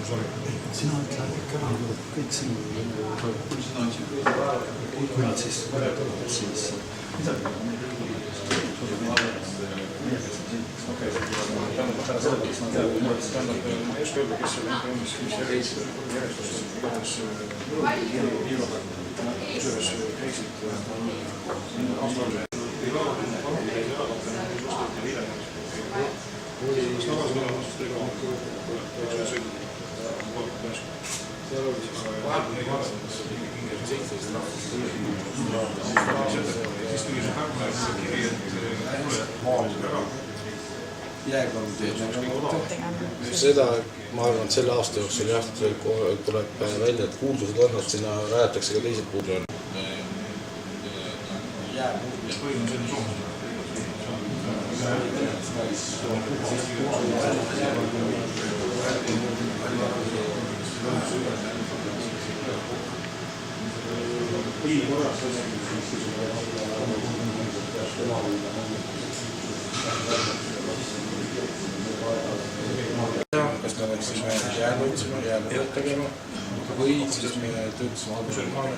sina ütled ära kõik sinu kui nad siis võretavad, siis midagi seda ma arvan, et selle aasta jooksul jah, tuleb välja, et kuuldused on, et sinna rajatakse ka teised puudujad. Kas me oleksime jäänud tegema või siis me töötasime alguses maale.